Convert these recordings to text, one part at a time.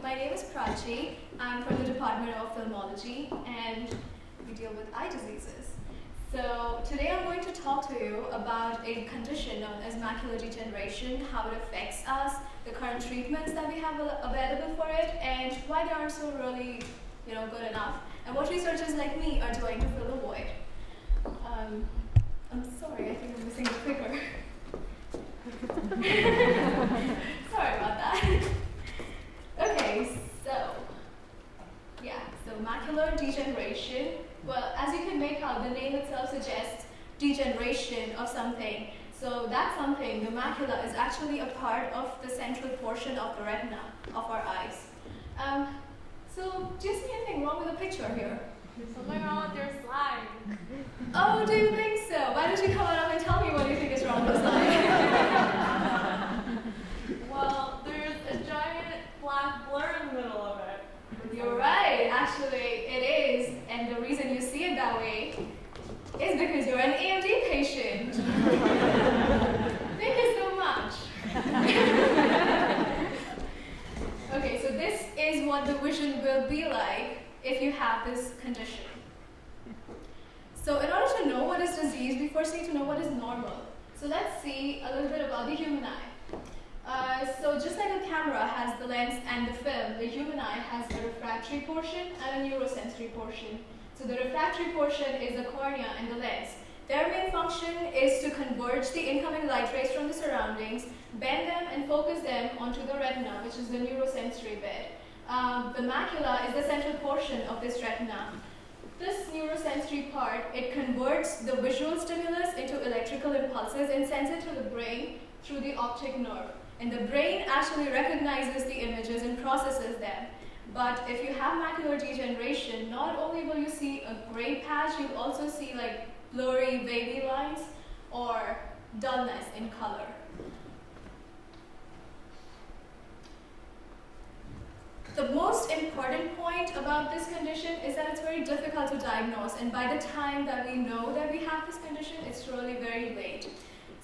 my name is Prachi. I'm from the Department of Ophthalmology, and we deal with eye diseases. So today I'm going to talk to you about a condition known as macular degeneration, how it affects us, the current treatments that we have available for it, and why they aren't so really, good enough, and what researchers like me are doing to fill the void. I'm sorry, I think I'm missing the clicker. Sorry about that. Okay, so macular degeneration. Well, as you can make out, the name itself suggests degeneration of something. So that something, the macula, is actually a part of the central portion of the retina of our eyes. So do you see anything wrong with the picture here? There's something wrong with your slide. Oh, do you think so? Why don't you come on up and tell me what you think is wrong with the slide? Well, there's a giant black blur in the middle of it. You're right, actually it is, and the reason you see it that way is because you're an AMD patient. Thank you so much. Okay, so this is what the vision will be like if you have this condition. So in order to know what is disease, we first need to know what is normal. So let's see a little bit about the human eye. So just like a camera has the lens and the film, the human eye has a refractory portion and a neurosensory portion. So the refractory portion is the cornea and the lens. Their main function is to converge the incoming light rays from the surroundings, bend them and focus them onto the retina, which is the neurosensory bit. The macula is the central portion of this retina. This neurosensory part, it converts the visual stimulus into electrical impulses and sends it to the brain through the optic nerve. And the brain actually recognizes the images and processes them. But if you have macular degeneration, not only will you see a gray patch, you'll also see like blurry wavy lines or dullness in color. The most important point about this condition is that it's very difficult to diagnose, and by the time that we know that we have this condition, it's really very late.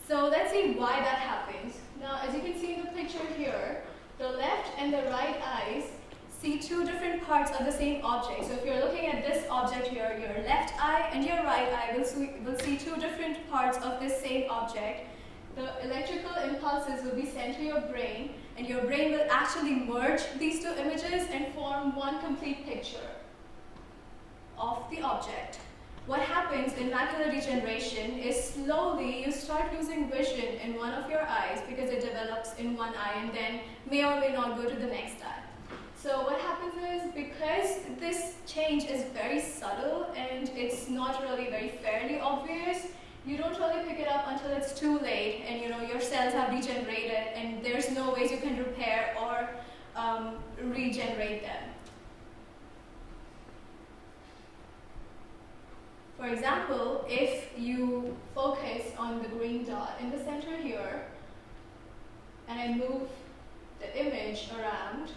So let's see why that happens. Now, as you can see in the picture here, the left and the right eyes see two different parts of the same object. So if you're looking at this object here, your left eye and your right eye will see two different parts of this same object. The electrical impulses will be sent to your brain, and your brain will actually merge these two images and form one complete picture of the object. What happens in macular degeneration is slowly you start losing vision in one of your eyes because it develops in one eye and then may or may not go to the next eye. So what happens is, because this change is very subtle and it's not really very fairly obvious, you don't really pick it up until it's too late and your cells have degenerated and there's no ways you can repair or regenerate them. For example, if you focus on the green dot in the center here, and I move the image around,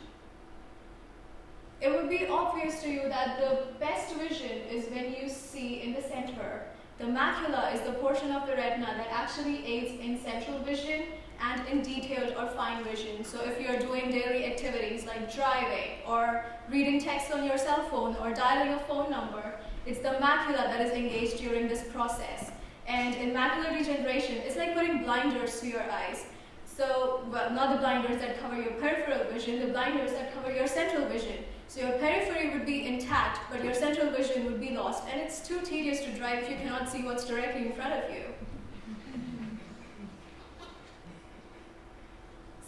it would be obvious to you that the best vision is when you see in the center. The macula is the portion of the retina that actually aids in central vision and in detailed or fine vision. So if you're doing daily activities like driving or reading text on your cell phone or dialing a phone number, it's the macula that is engaged during this process. And in macular degeneration, it's like putting blinders to your eyes. So, well, not the blinders that cover your peripheral vision, the blinders that cover your central vision. So your periphery would be intact, but your central vision would be lost. And it's too tedious to drive if you cannot see what's directly in front of you.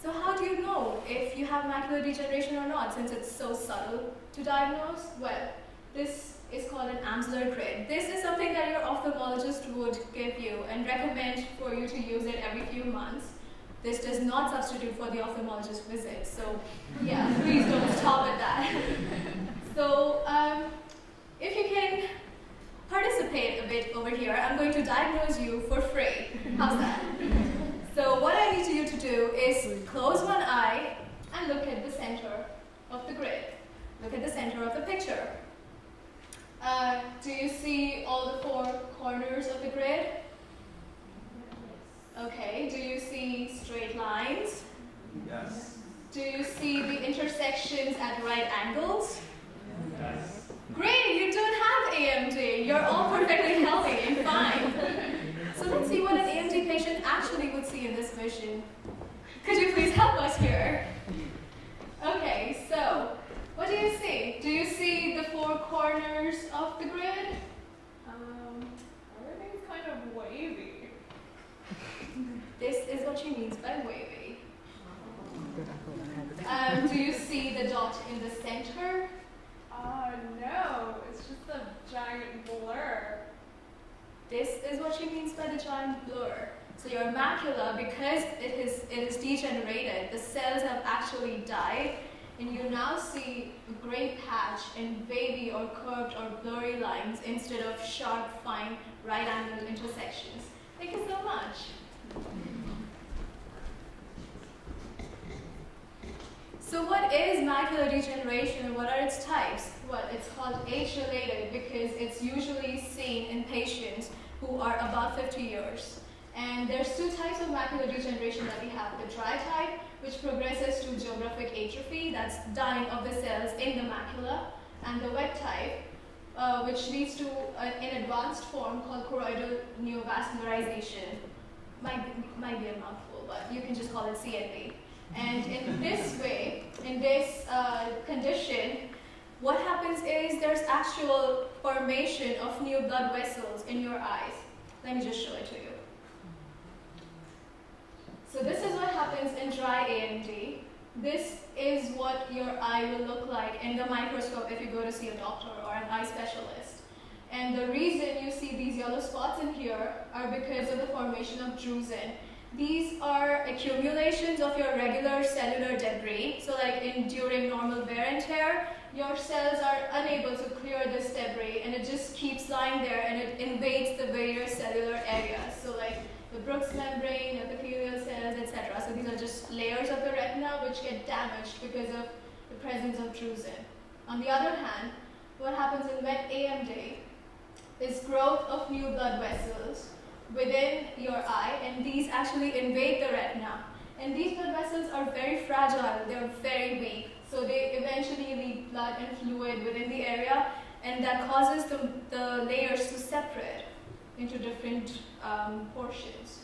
So how do you know if you have macular degeneration or not, since it's so subtle to diagnose? Well, this is called an Amsler grid. This is something that your ophthalmologist would give you and recommend for you to use it every few months. This does not substitute for the ophthalmologist visit, so yeah, please don't stop at that. So if you can participate a bit over here, I'm going to diagnose you for free. How's that? So what I need you to do is close one eye and look at the center of the grid. Look at the center of the picture. Do you see all the four corners of the grid? Okay, do you see straight lines? Yes. Do you see the intersections at right angles? Great, you don't have AMD. You're all perfectly healthy and fine. So let's see what an AMD patient actually would see in this vision. Could you please help us here? Okay, so what do you see? Do you see the four corners of the grid? Everything's kind of wavy. This is what she means by wavy. Do you see the dot in the center? No, it's just a giant blur. This is what she means by the giant blur. So your macula, because it is degenerated, the cells have actually died, and you now see a gray patch and wavy or curved or blurry lines instead of sharp, fine, right-angled intersections. Thank you so much. So what is macular degeneration and what are its types? Well, it's called age-related because it's usually seen in patients who are above 50 years. And there's two types of macular degeneration that we have. The dry type, which progresses to geographic atrophy, that's dying of the cells in the macula, and the wet type, which leads to an advanced form called choroidal neovascularization. Might be a mouthful, but you can just call it CNV. And in this way, in this condition, what happens is there's actual formation of new blood vessels in your eyes. Let me just show it to you. So this is what happens in dry AMD. This is what your eye will look like in the microscope if you go to see a doctor or an eye specialist. And the reason you see these yellow spots in here are because of the formation of drusen. These are accumulations of your regular cellular debris. So like during normal wear and tear, your cells are unable to clear this debris and it just keeps lying there and it invades the various cellular areas. So like the Bruch's membrane, epithelial cells, etc. So these are just layers of the retina which get damaged because of the presence of drusen. On the other hand, what happens in wet AMD is growth of new blood vessels within your eye, and these actually invade the retina. And these blood vessels are very fragile, they're very weak, so they eventually leak blood and fluid within the area, and that causes the layers to separate into different portions.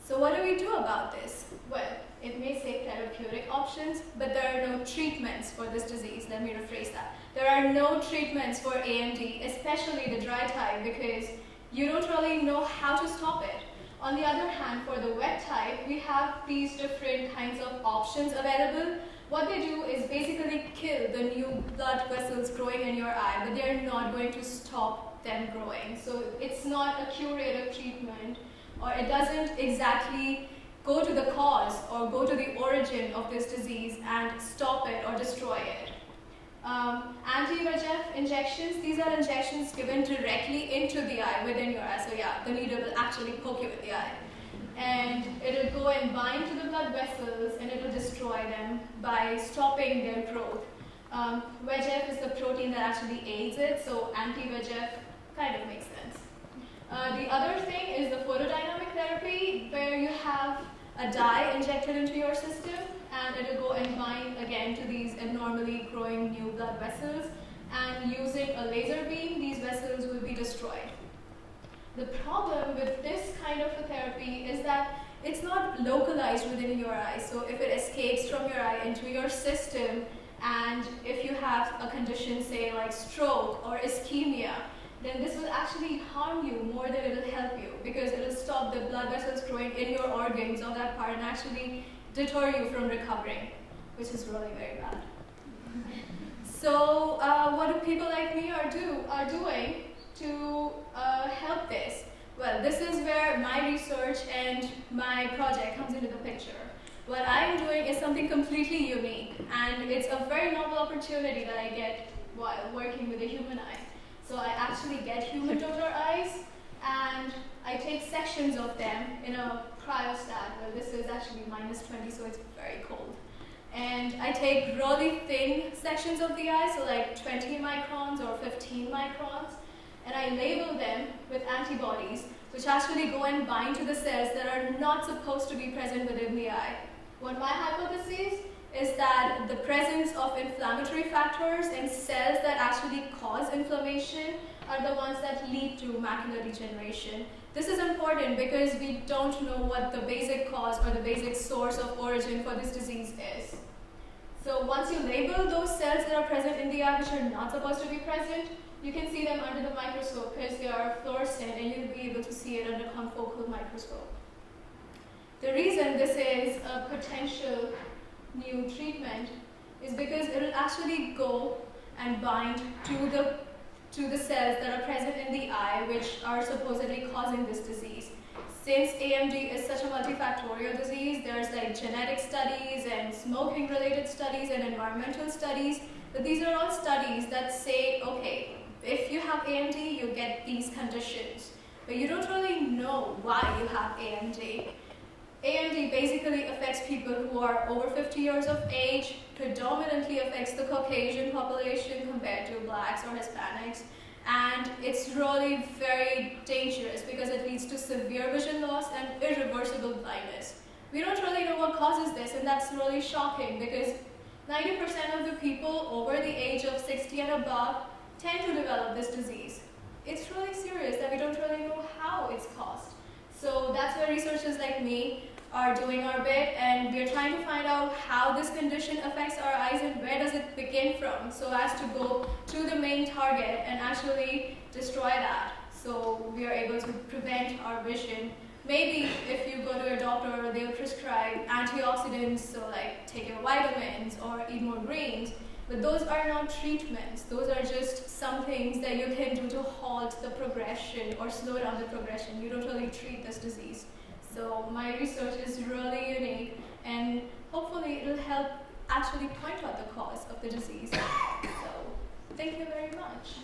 So what do we do about this? Well, it may say therapeutic options, but there are no treatments for this disease. Let me rephrase that. There are no treatments for AMD, especially the dry type, because you don't really know how to stop it. On the other hand, for the wet type, we have these different kinds of options available. What they do is basically kill the new blood vessels growing in your eye, but they're not going to stop them growing. So it's not a curative treatment, or it doesn't exactly go to the cause or go to the origin of this disease and stop it or destroy it. Anti-VEGF injections, these are injections given directly into the eye, within your eye. So yeah, the needle will actually poke you in the eye. And it'll go and bind to the blood vessels and it'll destroy them by stopping their growth. VEGF is the protein that actually aids it, so anti-VEGF kind of makes sense. The other thing is the photodynamic therapy, where you have a dye injected into your system and it will go and bind again to these abnormally growing new blood vessels, and using a laser beam, these vessels will be destroyed. The problem with this kind of a therapy is that it's not localized within your eye. So if it escapes from your eye into your system, and if you have a condition, say like stroke or ischemia, then this will actually harm you more than it will help you, because it will stop the blood vessels growing in your organs of that part and actually deter you from recovering, which is really very bad. So what do people like me are doing to help this? Well, this is where my research and my project comes into the picture. What I'm doing is something completely unique, and it's a very novel opportunity that I get while working with the human eye. So I actually get human donor eyes, and I take sections of them in a cryostat. Well, this is actually -20, so it's very cold. And I take really thin sections of the eye, so like 20 microns or 15 microns, and I label them with antibodies, which actually go and bind to the cells that are not supposed to be present within the eye. What my hypothesis is that the presence of inflammatory factors in cells that actually cause inflammation are the ones that lead to macular degeneration. This is important because we don't know what the basic cause or the basic source of origin for this disease is. So once you label those cells that are present in the eye which are not supposed to be present, you can see them under the microscope because they are fluorescent and you'll be able to see it under confocal microscope. The reason this is a potential new treatment is because it will actually go and bind to the cells that are present in the eye which are supposedly causing this disease. Since AMD is such a multifactorial disease, there's like genetic studies and smoking related studies and environmental studies, but these are all studies that say, okay, if you have AMD, you get these conditions, but you don't really know why you have AMD. AMD basically affects people who are over 50 years of age, predominantly affects the Caucasian population compared to blacks or Hispanics, and it's really very dangerous because it leads to severe vision loss and irreversible blindness. We don't really know what causes this, and that's really shocking because 90% of the people over the age of 60 and above tend to develop this disease. It's really serious that we don't really know how it's caused. So that's where researchers like me are doing our bit, and we're trying to find out how this condition affects our eyes and where does it begin from, so as to go to the main target and actually destroy that, so we are able to prevent our vision. Maybe if you go to a doctor, they'll prescribe antioxidants, so like take your vitamins or eat more greens, but those are not treatments. Those are just some things that you can do to halt the progression or slow down the progression. You don't really treat this disease. So my research is really unique, and hopefully it'll help actually point out the cause of the disease. So thank you very much.